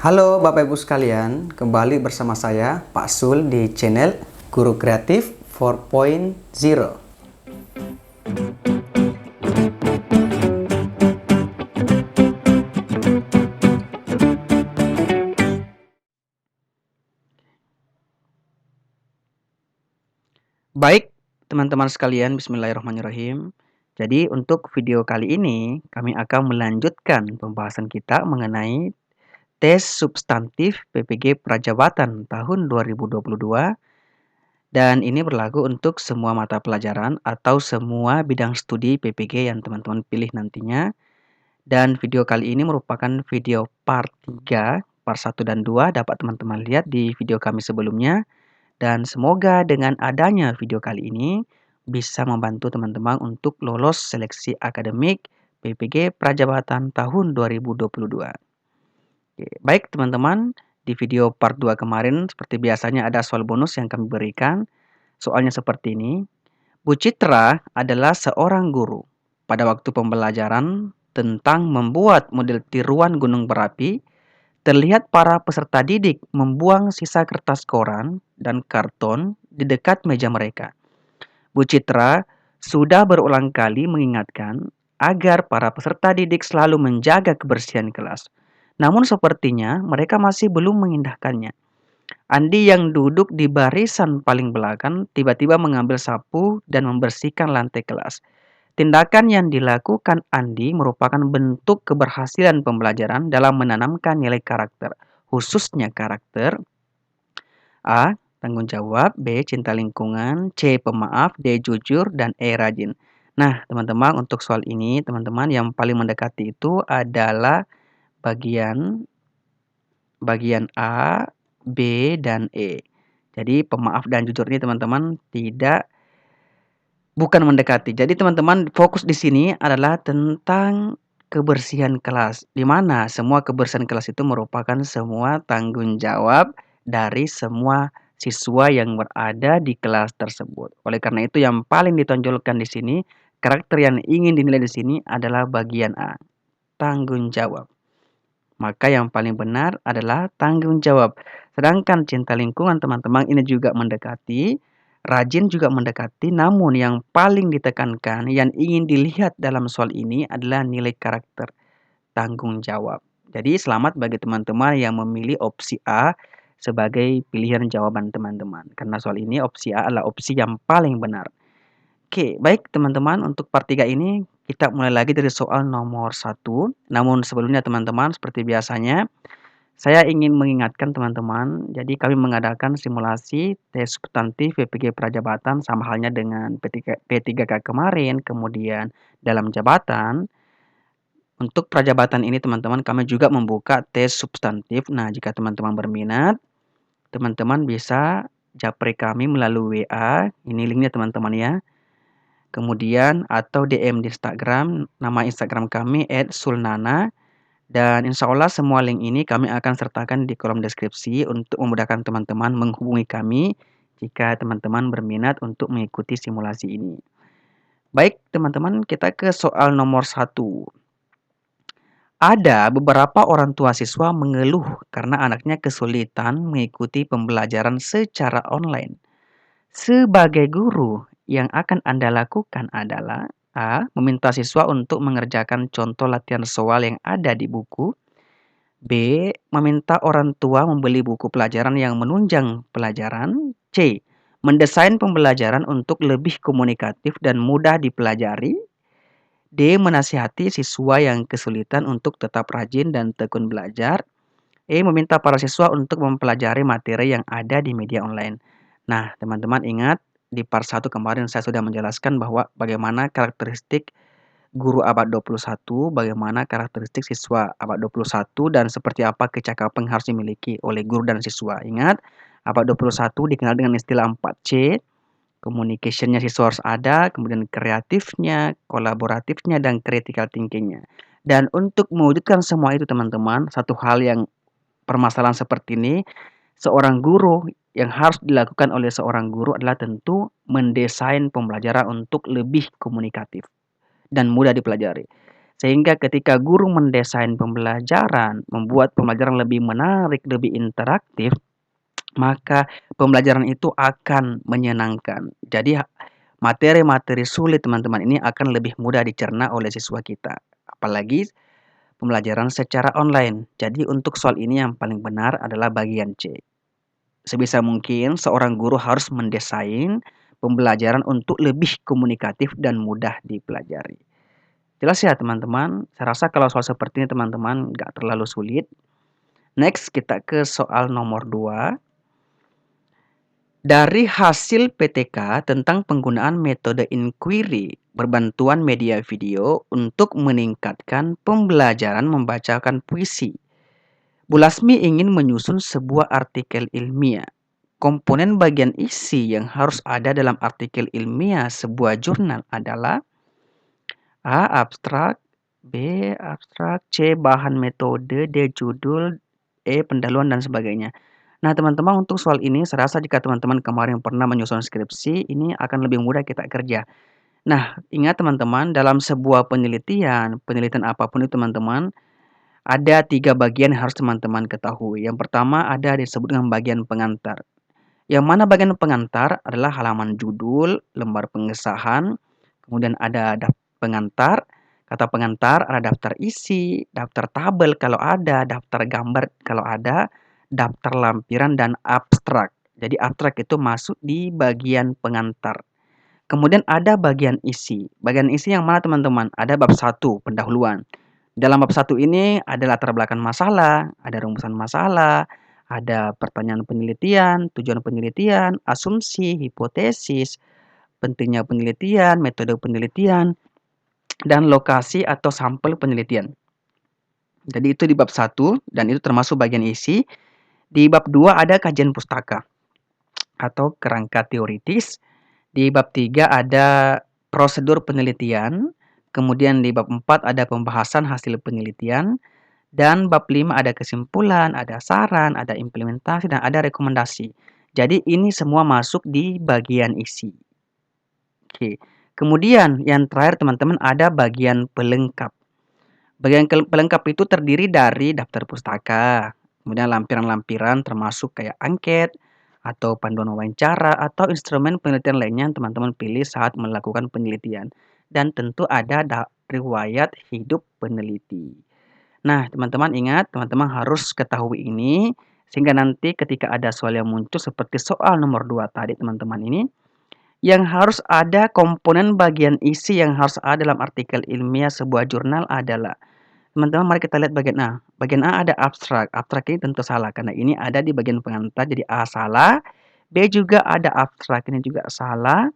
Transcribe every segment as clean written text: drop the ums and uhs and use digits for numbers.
Halo Bapak Ibu sekalian, kembali bersama saya Pak Sul di channel Guru Kreatif 4.0. Baik, teman-teman sekalian, bismillahirrahmanirrahim. Jadi untuk video kali ini kami akan melanjutkan pembahasan kita mengenai tes substantif PPG Prajabatan tahun 2022. Dan ini berlaku untuk semua mata pelajaran atau semua bidang studi PPG yang teman-teman pilih nantinya. Dan video kali ini merupakan video part 3, part 1 dan 2 dapat teman-teman lihat di video kami sebelumnya. Dan semoga dengan adanya video kali ini bisa membantu teman-teman untuk lolos seleksi akademik PPG Prajabatan tahun 2022. Oke, baik teman-teman, di video part 2 kemarin seperti biasanya ada soal bonus yang kami berikan. Soalnya seperti ini. Bu Citra adalah seorang guru. Pada waktu pembelajaran tentang membuat model tiruan gunung berapi, terlihat para peserta didik membuang sisa kertas koran dan karton di dekat meja mereka. Bu Citra sudah berulang kali mengingatkan agar para peserta didik selalu menjaga kebersihan kelas. Namun sepertinya mereka masih belum mengindahkannya. Andi yang duduk di barisan paling belakang tiba-tiba mengambil sapu dan membersihkan lantai kelas. Tindakan yang dilakukan Andi merupakan bentuk keberhasilan pembelajaran dalam menanamkan nilai karakter, khususnya karakter A. Tanggung jawab, B. Cinta lingkungan, C. Pemaaf, D. Jujur, dan E. Rajin. Nah, teman-teman, untuk soal ini, teman-teman yang paling mendekati itu adalah bagian A, B, dan E. Jadi pemaaf dan jujur ini teman-teman bukan mendekati. Jadi teman-teman fokus di sini adalah tentang kebersihan kelas. Di mana semua kebersihan kelas itu merupakan semua tanggung jawab dari semua siswa yang berada di kelas tersebut. Oleh karena itu yang paling ditonjolkan di sini, karakter yang ingin dinilai di sini adalah bagian A, tanggung jawab. Maka yang paling benar adalah tanggung jawab. Sedangkan cinta lingkungan teman-teman ini juga mendekati, rajin juga mendekati, namun yang paling ditekankan, yang ingin dilihat dalam soal ini adalah nilai karakter, tanggung jawab. Jadi selamat bagi teman-teman yang memilih opsi A sebagai pilihan jawaban teman-teman. Karena soal ini opsi A adalah opsi yang paling benar. Oke, baik teman-teman, untuk part 3 ini kita mulai lagi dari soal nomor 1. Namun sebelumnya teman-teman, seperti biasanya, saya ingin mengingatkan teman-teman, jadi kami mengadakan simulasi tes substantif PPG Prajabatan sama halnya dengan P3K kemarin, kemudian dalam jabatan. Untuk Prajabatan ini teman-teman, kami juga membuka tes substantif. Nah, jika teman-teman berminat, teman-teman bisa japri kami melalui WA, ini linknya teman-teman ya. Kemudian atau DM di Instagram, nama Instagram kami @sulnana, dan insya Allah semua link ini kami akan sertakan di kolom deskripsi untuk memudahkan teman-teman menghubungi kami jika teman-teman berminat untuk mengikuti simulasi ini. Baik teman-teman, kita ke soal nomor 1. Ada beberapa orang tua siswa mengeluh karena anaknya kesulitan mengikuti pembelajaran secara online. Sebagai guru, yang akan Anda lakukan adalah A. Meminta siswa untuk mengerjakan contoh latihan soal yang ada di buku. B. Meminta orang tua membeli buku pelajaran yang menunjang pelajaran. C. Mendesain pembelajaran untuk lebih komunikatif dan mudah dipelajari. D. Menasihati siswa yang kesulitan untuk tetap rajin dan tekun belajar. E. Meminta para siswa untuk mempelajari materi yang ada di media online. Nah, teman-teman ingat di part 1 kemarin saya sudah menjelaskan bahwa bagaimana karakteristik guru abad 21, bagaimana karakteristik siswa abad 21 dan seperti apa kecakapan yang harus dimiliki oleh guru dan siswa. Ingat, abad 21 dikenal dengan istilah 4C. Communication-nya siswa harus ada, kemudian kreatifnya, kolaboratifnya, dan critical thinking-nya. Dan untuk mewujudkan semua itu teman-teman, satu hal yang permasalahan seperti ini, seorang guru yang harus dilakukan oleh seorang guru adalah tentu mendesain pembelajaran untuk lebih komunikatif dan mudah dipelajari. Sehingga ketika guru mendesain pembelajaran, membuat pembelajaran lebih menarik, lebih interaktif, maka pembelajaran itu akan menyenangkan. Jadi materi-materi sulit teman-teman ini akan lebih mudah dicerna oleh siswa kita. Apalagi pembelajaran secara online. Jadi untuk soal ini yang paling benar adalah bagian C. Sebisa mungkin seorang guru harus mendesain pembelajaran untuk lebih komunikatif dan mudah dipelajari. Jelas ya teman-teman? Saya rasa kalau soal seperti ini teman-teman nggak terlalu sulit. Next kita ke soal nomor 2. Dari hasil PTK tentang penggunaan metode inquiry berbantuan media video untuk meningkatkan pembelajaran membacakan puisi. Bu Lasmi ingin menyusun sebuah artikel ilmiah. Komponen bagian isi yang harus ada dalam artikel ilmiah sebuah jurnal adalah A. Abstrak, B. Abstrak, C. Bahan metode, D. Judul, E. Pendahuluan, dan sebagainya. Nah, teman-teman, untuk soal ini, saya rasa jika teman-teman kemarin pernah menyusun skripsi, ini akan lebih mudah kita kerja. Nah, ingat teman-teman, dalam sebuah penelitian apapun itu teman-teman, ada 3 bagian yang harus teman-teman ketahui. Yang pertama ada disebut dengan bagian pengantar. Yang mana bagian pengantar adalah halaman judul, lembar pengesahan, kemudian ada pengantar, kata pengantar, ada daftar isi, daftar tabel kalau ada, daftar gambar kalau ada, daftar lampiran, dan abstrak. Jadi abstrak itu masuk di bagian pengantar. Kemudian ada bagian isi. Bagian isi yang mana teman-teman? Ada bab 1, pendahuluan. Dalam bab 1 ini ada latar belakang masalah, ada rumusan masalah, ada pertanyaan penelitian, tujuan penelitian, asumsi, hipotesis, pentingnya penelitian, metode penelitian, dan lokasi atau sampel penelitian. Jadi itu di bab 1 dan itu termasuk bagian isi. Di bab 2 ada kajian pustaka atau kerangka teoritis. Di bab 3 ada prosedur penelitian. Kemudian di bab 4 ada pembahasan hasil penelitian. Dan bab 5 ada kesimpulan, ada saran, ada implementasi, dan ada rekomendasi. Jadi ini semua masuk di bagian isi. Oke. Kemudian yang terakhir teman-teman ada bagian pelengkap. Bagian pelengkap itu terdiri dari daftar pustaka, kemudian lampiran-lampiran termasuk kayak angket, atau panduan wawancara, atau instrumen penelitian lainnya yang teman-teman pilih saat melakukan penelitian. Dan tentu ada riwayat hidup peneliti. Nah, teman-teman ingat, teman-teman harus ketahui ini, sehingga nanti ketika ada soal yang muncul seperti soal nomor 2 tadi teman-teman ini, yang harus ada komponen bagian isi yang harus ada dalam artikel ilmiah sebuah jurnal adalah, teman-teman mari kita lihat bagian A. Bagian A ada abstrak. Abstrak ini tentu salah, karena ini ada di bagian pengantar, jadi A salah. B juga ada abstrak, ini juga salah.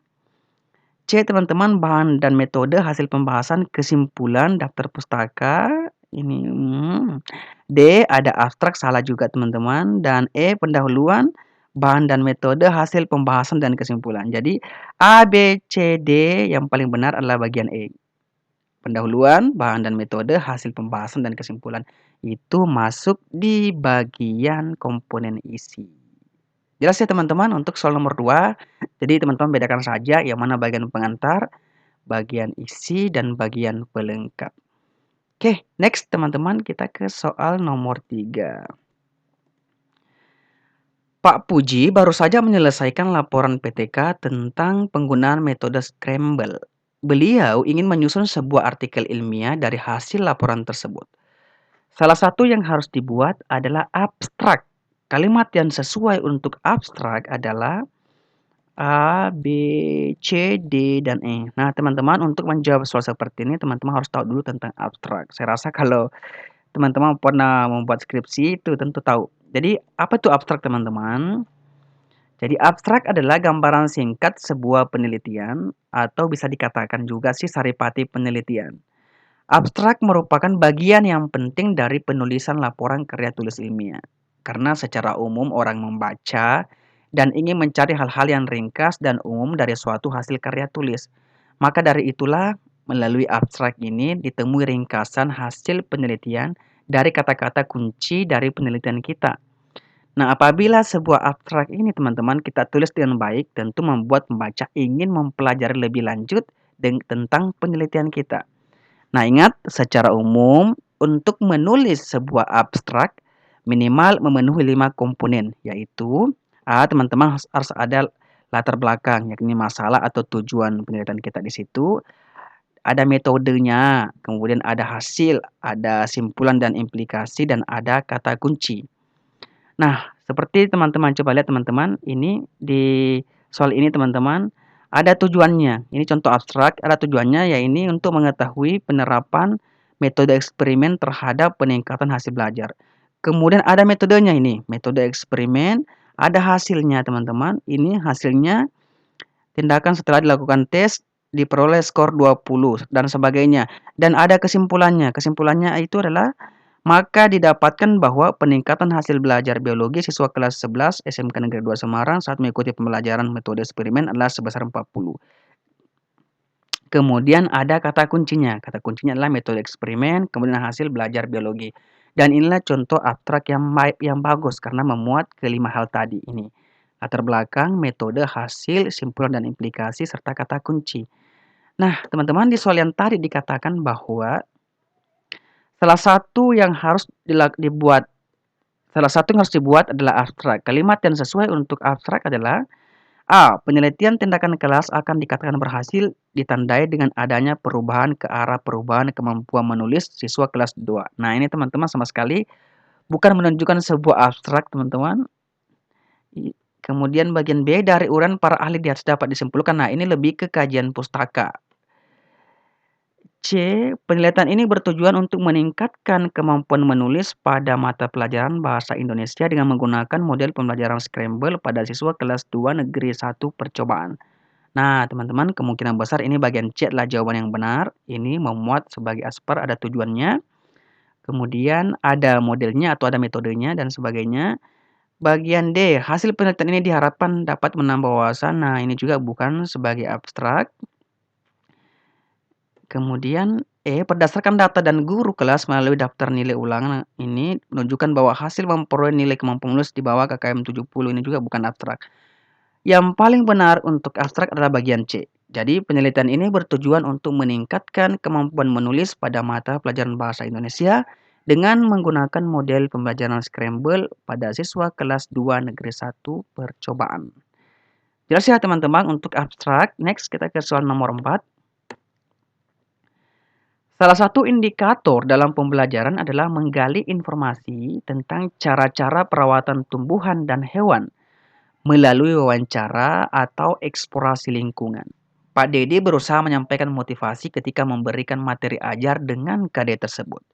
C teman-teman bahan dan metode hasil pembahasan kesimpulan daftar pustaka ini D ada abstrak salah juga teman-teman, dan E pendahuluan bahan dan metode hasil pembahasan dan kesimpulan. Jadi A, B, C, D yang paling benar adalah bagian E. Pendahuluan, bahan dan metode hasil pembahasan dan kesimpulan itu masuk di bagian komponen isi. Jelas ya teman-teman untuk soal nomor 2. Jadi teman-teman bedakan saja yang mana bagian pengantar, bagian isi, dan bagian pelengkap. Oke, next teman-teman kita ke soal nomor 3. Pak Puji baru saja menyelesaikan laporan PTK tentang penggunaan metode Scramble. Beliau ingin menyusun sebuah artikel ilmiah dari hasil laporan tersebut. Salah satu yang harus dibuat adalah abstrak. Kalimat yang sesuai untuk abstrak adalah A, B, C, D, dan E. Nah, teman-teman untuk menjawab soal seperti ini, teman-teman harus tahu dulu tentang abstrak. Saya rasa kalau teman-teman pernah membuat skripsi itu tentu tahu. Jadi, apa itu abstrak, teman-teman? Jadi, abstrak adalah gambaran singkat sebuah penelitian atau bisa dikatakan juga sih saripati penelitian. Abstrak merupakan bagian yang penting dari penulisan laporan karya tulis ilmiah. Karena secara umum orang membaca dan ingin mencari hal-hal yang ringkas dan umum dari suatu hasil karya tulis. Maka dari itulah melalui abstrak ini ditemui ringkasan hasil penelitian dari kata-kata kunci dari penelitian kita. Nah, apabila sebuah abstrak ini teman-teman kita tulis dengan baik, tentu membuat pembaca ingin mempelajari lebih lanjut tentang penelitian kita. Nah, ingat secara umum untuk menulis sebuah abstrak minimal memenuhi 5 komponen, yaitu teman-teman harus ada latar belakang, yakni masalah atau tujuan penelitian kita di situ, ada metodenya, kemudian ada hasil, ada simpulan dan implikasi, dan ada kata kunci. Nah, seperti teman-teman coba lihat teman-teman, ini di soal ini teman-teman ada tujuannya. Ini contoh abstrak, ada tujuannya yaitu untuk mengetahui penerapan metode eksperimen terhadap peningkatan hasil belajar. Kemudian ada metodenya ini, metode eksperimen, ada hasilnya teman-teman. Ini hasilnya tindakan setelah dilakukan tes diperoleh skor 20 dan sebagainya. Dan ada kesimpulannya. Kesimpulannya itu adalah maka didapatkan bahwa peningkatan hasil belajar biologi siswa kelas 11 SMK Negeri 2 Semarang saat mengikuti pembelajaran metode eksperimen adalah sebesar 40. Kemudian ada kata kuncinya. Kata kuncinya adalah metode eksperimen, kemudian hasil belajar biologi. Dan inilah contoh abstrak yang bagus karena memuat kelima hal tadi ini. Latar belakang, metode, hasil, simpulan, dan implikasi, serta kata kunci. Nah, teman-teman di soal yang tadi dikatakan bahwa salah satu yang harus dibuat adalah abstrak. Kalimat yang sesuai untuk abstrak adalah A. Penelitian tindakan kelas akan dikatakan berhasil ditandai dengan adanya perubahan ke arah perubahan kemampuan menulis siswa kelas 2. Nah, ini teman-teman sama sekali bukan menunjukkan sebuah abstrak, teman-teman. Kemudian bagian B, dari uraian para ahli di atas dapat disimpulkan. Nah, ini lebih ke kajian pustaka. C. Penelitian ini bertujuan untuk meningkatkan kemampuan menulis pada mata pelajaran Bahasa Indonesia dengan menggunakan model pembelajaran Scramble pada siswa kelas 2 Negeri 1 percobaan. Nah, teman-teman, kemungkinan besar ini bagian C adalah jawaban yang benar. Ini memuat sebagai aspar, ada tujuannya. Kemudian ada modelnya atau ada metodenya dan sebagainya. Bagian D, hasil penelitian ini diharapkan dapat menambah wawasan. Nah, ini juga bukan sebagai abstrak. Kemudian berdasarkan data dan guru kelas melalui daftar nilai ulangan ini menunjukkan bahwa hasil memperoleh nilai kemampuan menulis di bawah KKM 70 ini juga bukan abstrak. Yang paling benar untuk abstrak adalah bagian C. Jadi penelitian ini bertujuan untuk meningkatkan kemampuan menulis pada mata pelajaran Bahasa Indonesia dengan menggunakan model pembelajaran Scramble pada siswa kelas 2 Negeri 1 percobaan. Jelas ya teman-teman untuk abstrak. Next kita ke soal nomor 4. Salah satu indikator dalam pembelajaran adalah menggali informasi tentang cara-cara perawatan tumbuhan dan hewan melalui wawancara atau eksplorasi lingkungan. Pak Dedi berusaha menyampaikan motivasi ketika memberikan materi ajar dengan KD tersebut.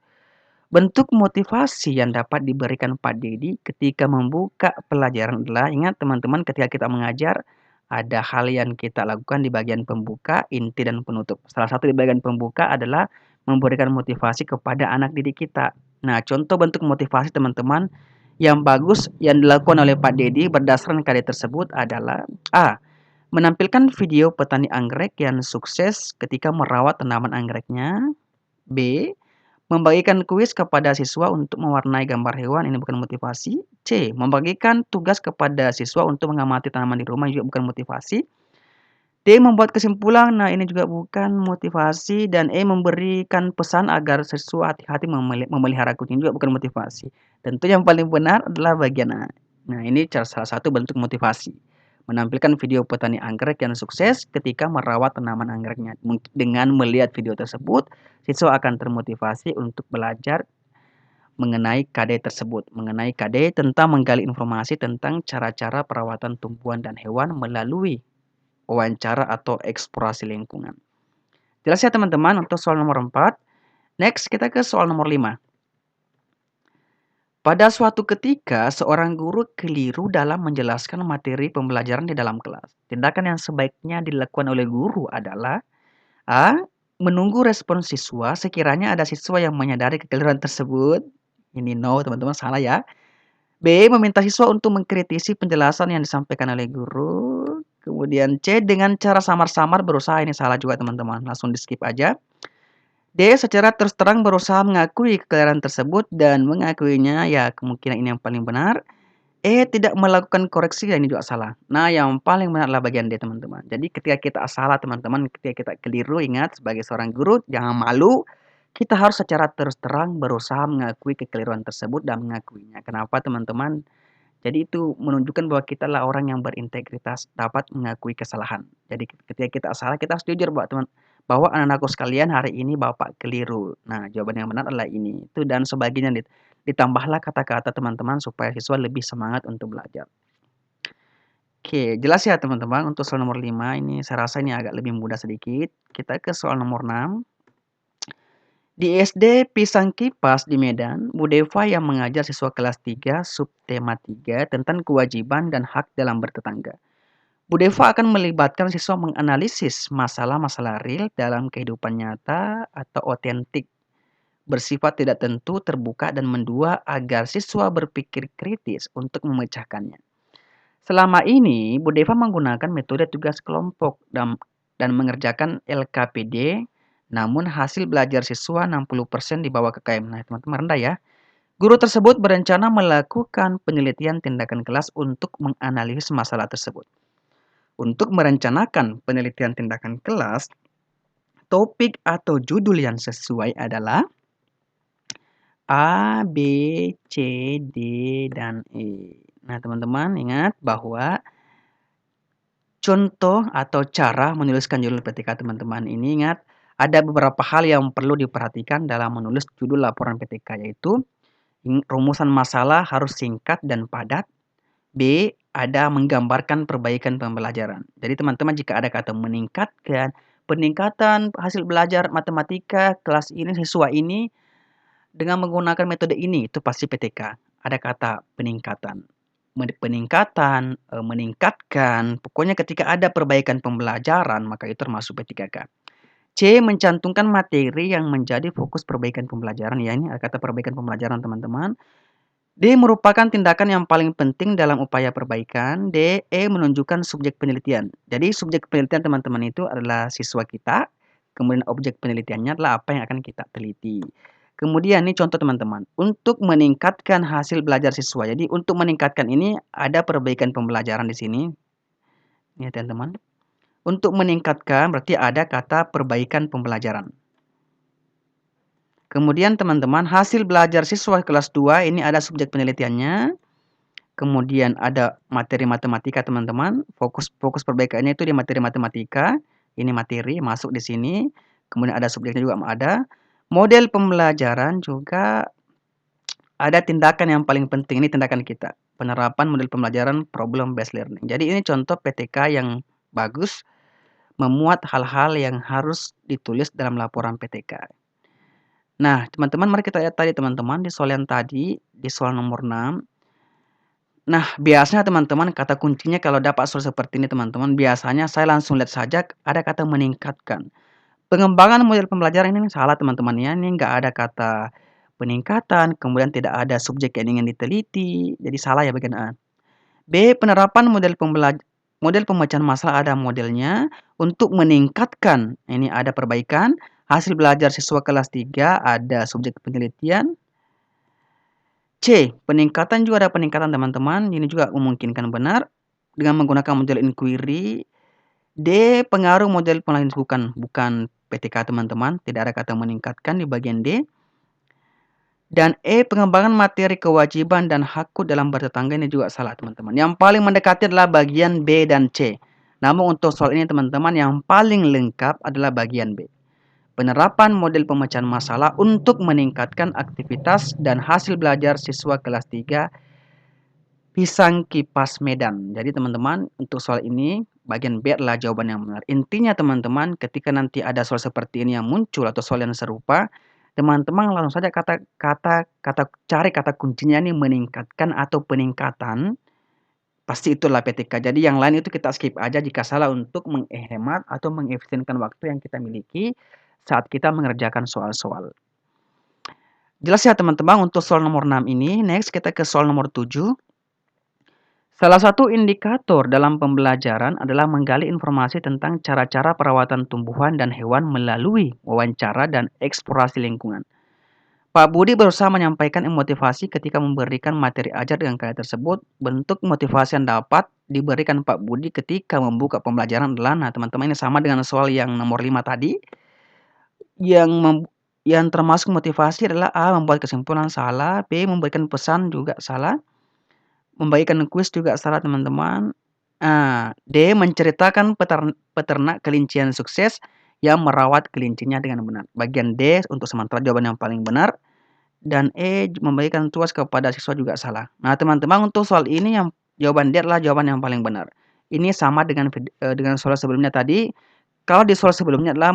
Bentuk motivasi yang dapat diberikan Pak Dedi ketika membuka pelajaran adalah, ingat teman-teman, ketika kita mengajar, ada hal yang kita lakukan di bagian pembuka, inti, dan penutup. Salah satu di bagian pembuka adalah memberikan motivasi kepada anak didik kita. Nah, contoh bentuk motivasi teman-teman yang bagus yang dilakukan oleh Pak Dedi berdasarkan KD tersebut adalah A. Menampilkan video petani anggrek yang sukses ketika merawat tanaman anggreknya. B. Membagikan kuis kepada siswa untuk mewarnai gambar hewan, ini bukan motivasi. C. Membagikan tugas kepada siswa untuk mengamati tanaman di rumah, juga bukan motivasi. D. Membuat kesimpulan, nah ini juga bukan motivasi. Dan E. Memberikan pesan agar siswa hati-hati memelihara kucing, juga bukan motivasi. Tentu yang paling benar adalah bagian A. Nah, ini salah satu bentuk motivasi. Menampilkan video petani anggrek yang sukses ketika merawat tanaman anggreknya. Dengan melihat video tersebut, siswa akan termotivasi untuk belajar mengenai KD tersebut. Mengenai KD tentang menggali informasi tentang cara-cara perawatan tumbuhan dan hewan melalui wawancara atau eksplorasi lingkungan. Jelas ya teman-teman untuk soal nomor 4. Next kita ke soal nomor 5. Pada suatu ketika, seorang guru keliru dalam menjelaskan materi pembelajaran di dalam kelas. Tindakan yang sebaiknya dilakukan oleh guru adalah A. Menunggu respon siswa sekiranya ada siswa yang menyadari kekeliruan tersebut. Ini no, teman-teman, salah ya. B. Meminta siswa untuk mengkritisi penjelasan yang disampaikan oleh guru. Kemudian C. Dengan cara samar-samar berusaha, ini salah juga teman-teman. Langsung di skip aja. D. Secara terus terang berusaha mengakui kekeliruan tersebut dan mengakuinya, ya kemungkinan ini yang paling benar. E. Tidak melakukan koreksi, dan ini juga salah. Nah, yang paling benar adalah bagian D teman-teman. Jadi ketika kita salah teman-teman, ketika kita keliru, ingat sebagai seorang guru jangan malu. kita harus secara terus terang berusaha mengakui kekeliruan tersebut dan mengakuinya. Kenapa teman-teman? Jadi itu menunjukkan bahwa kita adalah orang yang berintegritas, dapat mengakui kesalahan. Jadi ketika kita salah, kita harus jujur bahwa bahwa anak-anakku sekalian hari ini Bapak keliru. Nah, jawaban yang benar adalah ini. Itu dan sebagainya. Ditambahlah kata-kata teman-teman supaya siswa lebih semangat untuk belajar. Oke, jelas ya teman-teman untuk soal nomor 5 ini saya rasa ini agak lebih mudah sedikit. Kita ke soal nomor 6. Di SD Pisang Kipas di Medan, Bu Deva yang mengajar siswa kelas 3 subtema 3 tentang kewajiban dan hak dalam bertetangga. Bu Deva akan melibatkan siswa menganalisis masalah-masalah real dalam kehidupan nyata atau otentik, bersifat tidak tentu, terbuka, dan mendua agar siswa berpikir kritis untuk memecahkannya. Selama ini, Bu Deva menggunakan metode tugas kelompok dan mengerjakan LKPD, namun hasil belajar siswa 60% di bawah KKM. Nah, teman-teman rendah ya. Guru tersebut berencana melakukan penelitian tindakan kelas untuk menganalisis masalah tersebut. Untuk merencanakan penelitian tindakan kelas, topik atau judul yang sesuai adalah A, B, C, D, dan E. Nah, teman-teman ingat bahwa contoh atau cara menuliskan judul PTK teman-teman ini ingat ada beberapa hal yang perlu diperhatikan dalam menulis judul laporan PTK, yaitu rumusan masalah harus singkat dan padat. B, ada menggambarkan perbaikan pembelajaran. Jadi teman-teman jika ada kata peningkatan hasil belajar matematika kelas ini siswa ini dengan menggunakan metode ini, itu pasti PTK. Ada kata peningkatan, meningkatkan. Pokoknya ketika ada perbaikan pembelajaran, maka itu termasuk P3K. C, mencantumkan materi yang menjadi fokus perbaikan pembelajaran. Ya, ini ada kata perbaikan pembelajaran, teman-teman. D, merupakan tindakan yang paling penting dalam upaya perbaikan. D, E, menunjukkan subjek penelitian. Jadi subjek penelitian teman-teman itu adalah siswa kita. Kemudian objek penelitiannya adalah apa yang akan kita teliti. Kemudian ini contoh teman-teman, untuk meningkatkan hasil belajar siswa. Jadi untuk meningkatkan ini ada perbaikan pembelajaran di sini. Ya teman-teman. Untuk meningkatkan berarti ada kata perbaikan pembelajaran. Kemudian teman-teman, hasil belajar siswa kelas 2 ini ada subjek penelitiannya. Kemudian ada materi matematika teman-teman. Fokus perbaikannya itu di materi matematika. Ini materi masuk di sini. Kemudian ada subjeknya juga ada. Model pembelajaran juga ada tindakan yang paling penting, ini tindakan kita. Penerapan model pembelajaran problem based learning. Jadi ini contoh PTK yang bagus memuat hal-hal yang harus ditulis dalam laporan PTK. Nah, teman-teman mari kita lihat tadi teman-teman di soal yang tadi, di soal nomor 6. Nah, biasanya teman-teman kata kuncinya kalau dapat soal seperti ini teman-teman, biasanya saya langsung lihat saja ada kata meningkatkan. Pengembangan model pembelajaran ini salah teman-teman ya, ini nggak ada kata peningkatan, kemudian tidak ada subjek yang ingin diteliti, jadi salah ya bagian A. B, penerapan model pemecahan masalah ada modelnya untuk meningkatkan, ini ada perbaikan, hasil belajar siswa kelas 3 ada subjek penelitian. C, peningkatan juga ada peningkatan teman-teman, ini juga memungkinkan benar dengan menggunakan model inquiry. D, pengaruh model penelitian bukan PTK teman-teman, tidak ada kata meningkatkan di bagian D. Dan E, pengembangan materi kewajiban dan hakku dalam bertetangga ini juga salah teman-teman. Yang paling mendekati adalah bagian B dan C. Namun untuk soal ini teman-teman yang paling lengkap adalah bagian B. Penerapan model pemecahan masalah untuk meningkatkan aktivitas dan hasil belajar siswa kelas 3 Pisang Kipas Medan. Jadi teman-teman untuk soal ini bagian B adalah jawaban yang benar. Intinya teman-teman ketika nanti ada soal seperti ini yang muncul atau soal yang serupa, teman-teman langsung saja cari kata kuncinya ini meningkatkan atau peningkatan. Pasti itulah PTK. Jadi yang lain itu kita skip aja jika salah untuk menghemat atau mengefisienkan waktu yang kita miliki saat kita mengerjakan soal-soal. Jelas ya teman-teman untuk soal nomor 6 ini. Next kita ke soal nomor 7. Salah satu indikator dalam pembelajaran adalah menggali informasi tentang cara-cara perawatan tumbuhan dan hewan melalui wawancara dan eksplorasi lingkungan. Pak Budi berusaha menyampaikan motivasi ketika memberikan materi ajar dengan kaya tersebut. Bentuk motivasi yang dapat diberikan Pak Budi ketika membuka pembelajaran adalah, nah teman-teman ini sama dengan soal yang nomor 5 tadi. Yang Yang termasuk motivasi adalah A. Membuat kesimpulan salah, B. Memberikan pesan juga salah, membagikan kuis juga salah teman-teman. D. Menceritakan peternak kelinci yang sukses yang merawat kelincinya dengan benar. Bagian D untuk sementara jawaban yang paling benar. Dan E. Membagikan tugas kepada siswa juga salah. Nah teman-teman, untuk soal ini yang jawaban D adalah jawaban yang paling benar. Ini sama dengan soal sebelumnya tadi. Kalau di soal sebelumnya adalah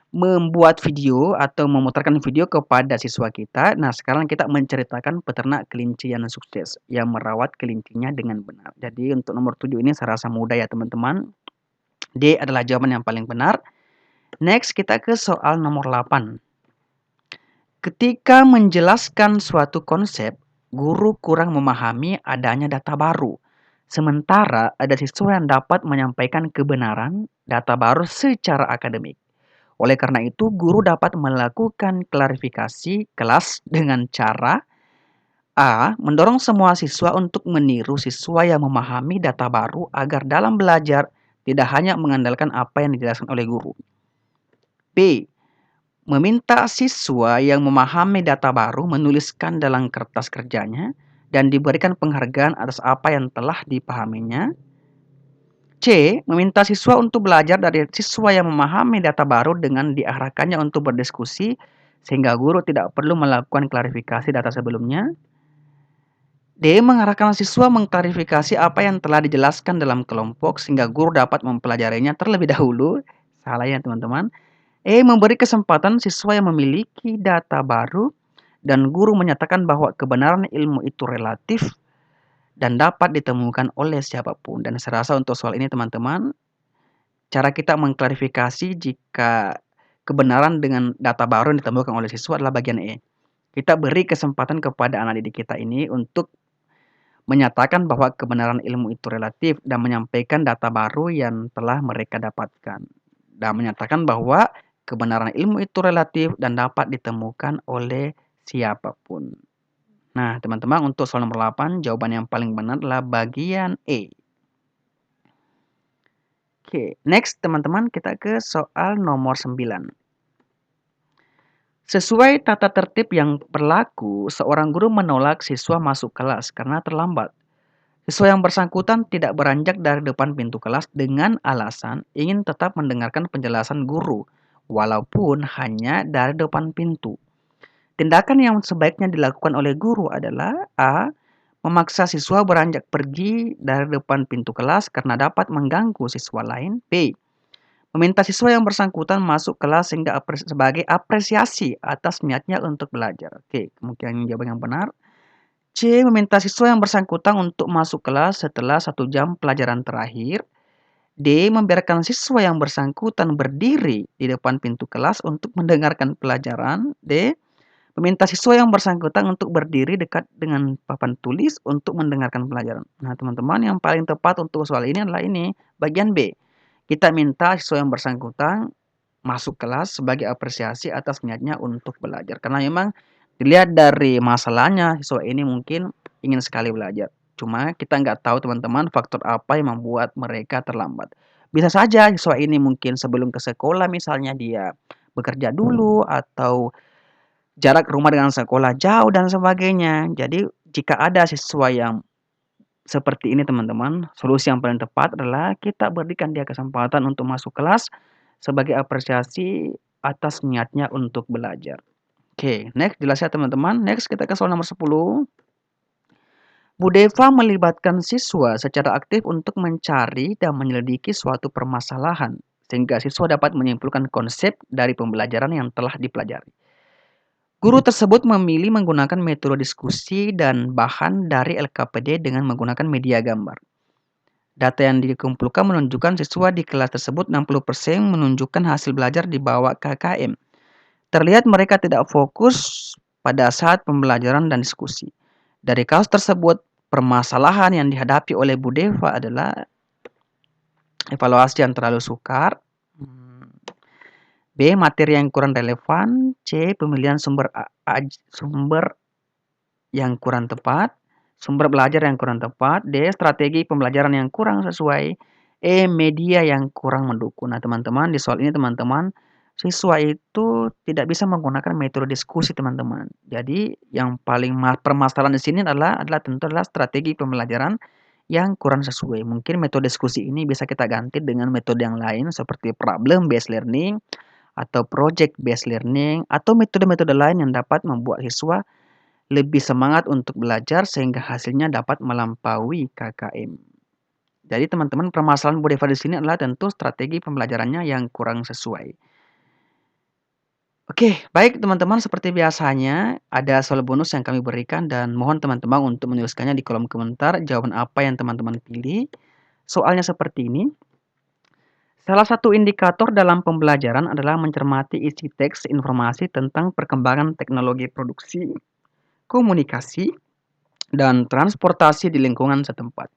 membuat video atau memutarkan video kepada siswa kita. Nah, sekarang kita menceritakan peternak kelinci yang sukses yang merawat kelincinya dengan benar. Jadi untuk nomor 7 ini saya rasa mudah ya teman-teman. D adalah jawaban yang paling benar. Next kita ke soal nomor 8. Ketika menjelaskan suatu konsep, guru kurang memahami adanya data baru. Sementara ada siswa yang dapat menyampaikan kebenaran data baru secara akademik. Oleh karena itu, guru dapat melakukan klarifikasi kelas dengan cara A. Mendorong semua siswa untuk meniru siswa yang memahami data baru agar dalam belajar tidak hanya mengandalkan apa yang dijelaskan oleh guru. B. Meminta siswa yang memahami data baru menuliskan dalam kertas kerjanya dan diberikan penghargaan atas apa yang telah dipahaminya. C. Meminta siswa untuk belajar dari siswa yang memahami data baru dengan diarahkannya untuk berdiskusi sehingga guru tidak perlu melakukan klarifikasi data sebelumnya. D. Mengarahkan siswa mengklarifikasi apa yang telah dijelaskan dalam kelompok sehingga guru dapat mempelajarinya terlebih dahulu. Salah ya teman-teman. E. Memberi kesempatan siswa yang memiliki data baru dan guru menyatakan bahwa kebenaran ilmu itu relatif dan dapat ditemukan oleh siapapun. Dan saya rasa untuk soal ini teman-teman, cara kita mengklarifikasi jika kebenaran dengan data baru yang ditemukan oleh siswa adalah bagian E. Kita beri kesempatan kepada anak didik kita ini untuk menyatakan bahwa kebenaran ilmu itu relatif dan menyampaikan data baru yang telah mereka dapatkan. Dan menyatakan bahwa kebenaran ilmu itu relatif dan dapat ditemukan oleh siapapun. Nah, teman-teman, untuk soal nomor 8, jawaban yang paling benar adalah bagian E. Oke, next teman-teman kita ke soal nomor 9. Sesuai tata tertib yang berlaku, seorang guru menolak siswa masuk kelas karena terlambat. Siswa yang bersangkutan tidak beranjak dari depan pintu kelas dengan alasan ingin tetap mendengarkan penjelasan guru, walaupun hanya dari depan pintu. Tindakan yang sebaiknya dilakukan oleh guru adalah A. Memaksa siswa beranjak pergi dari depan pintu kelas karena dapat mengganggu siswa lain. B. Meminta siswa yang bersangkutan masuk kelas sebagai apresiasi atas niatnya untuk belajar. Oke, kemungkinan jawaban yang benar. C. Meminta siswa yang bersangkutan untuk masuk kelas setelah 1 jam pelajaran terakhir. D. Membiarkan siswa yang bersangkutan berdiri di depan pintu kelas untuk mendengarkan pelajaran. D. Meminta siswa yang bersangkutan untuk berdiri dekat dengan papan tulis untuk mendengarkan pelajaran. Nah, teman-teman, yang paling tepat untuk soal ini adalah ini, bagian B. Kita minta siswa yang bersangkutan masuk kelas sebagai apresiasi atas niatnya untuk belajar. Karena memang dilihat dari masalahnya, siswa ini mungkin ingin sekali belajar. Cuma kita nggak tahu teman-teman faktor apa yang membuat mereka terlambat. Bisa saja siswa ini mungkin sebelum ke sekolah misalnya dia bekerja dulu atau jarak rumah dengan sekolah jauh dan sebagainya. Jadi jika ada siswa yang seperti ini teman-teman, solusi yang paling tepat adalah kita berikan dia kesempatan untuk masuk kelas sebagai apresiasi atas niatnya untuk belajar. Oke, next jelas ya teman-teman. Next kita ke soal nomor 10. Bu Deva melibatkan siswa secara aktif untuk mencari dan menyelidiki suatu permasalahan sehingga siswa dapat menyimpulkan konsep dari pembelajaran yang telah dipelajari. Guru tersebut memilih menggunakan metode diskusi dan bahan dari LKPD dengan menggunakan media gambar. Data yang dikumpulkan menunjukkan siswa di kelas tersebut 60% menunjukkan hasil belajar di bawah KKM. Terlihat mereka tidak fokus pada saat pembelajaran dan diskusi. Dari kasus tersebut, permasalahan yang dihadapi oleh Bu Deva adalah evaluasi yang terlalu sukar, B. Materi yang kurang relevan. C. Pemilihan sumber yang kurang tepat. Sumber belajar yang kurang tepat. D. Strategi pembelajaran yang kurang sesuai. E. Media yang kurang mendukung. Nah teman-teman, di soal ini teman-teman, Siswa itu tidak bisa menggunakan metode diskusi, teman-teman. Jadi yang paling permasalahan di sini adalah tentu adalah strategi pembelajaran yang kurang sesuai. Mungkin metode diskusi ini bisa kita ganti dengan metode yang lain seperti problem based learning atau project based learning atau metode-metode lain yang dapat membuat siswa lebih semangat untuk belajar sehingga hasilnya dapat melampaui KKM. Jadi teman-teman, permasalahan Bu Deva di sini adalah tentu strategi pembelajarannya yang kurang sesuai. Oke, baik teman-teman, seperti biasanya ada soal bonus yang kami berikan dan mohon teman-teman untuk menuliskannya di kolom komentar jawaban apa yang teman-teman pilih. Soalnya seperti ini. Salah satu indikator dalam pembelajaran adalah mencermati isi teks informasi tentang perkembangan teknologi produksi, komunikasi, dan transportasi di lingkungan setempat.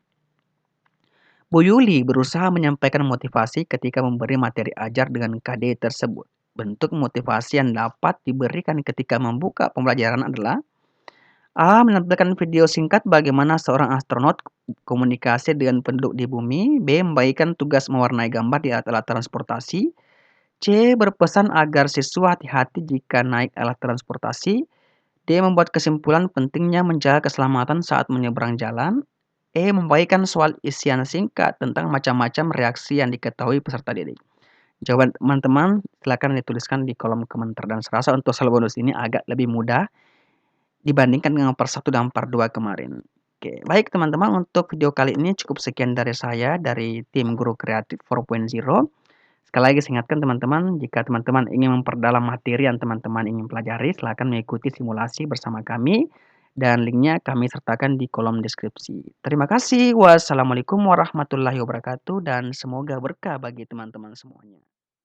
Bu Yuli berusaha menyampaikan motivasi ketika memberi materi ajar dengan KD tersebut. Bentuk motivasi yang dapat diberikan ketika membuka pembelajaran adalah A. Menampilkan video singkat bagaimana seorang astronot komunikasi dengan penduduk di bumi. B. Membagikan tugas mewarnai gambar di alat-alat transportasi. C. Berpesan agar siswa hati-hati jika naik alat transportasi. D. Membuat kesimpulan pentingnya menjaga keselamatan saat menyeberang jalan. E. Membagikan soal isian singkat tentang macam-macam reaksi yang diketahui peserta didik. Jawaban teman-teman silakan dituliskan di kolom komentar dan serasa untuk soal bonus ini agak lebih mudah dibandingkan dengan part 1 dan part 2 kemarin. Oke, baik teman-teman, untuk video kali ini cukup sekian dari saya dari tim Guru Kreatif 4.0. Sekali lagi saya ingatkan teman-teman, jika teman-teman ingin memperdalam materi yang teman-teman ingin pelajari, silakan mengikuti simulasi bersama kami dan linknya kami sertakan di kolom deskripsi. Terima kasih. Wassalamualaikum warahmatullahi wabarakatuh dan semoga berkah bagi teman-teman semuanya.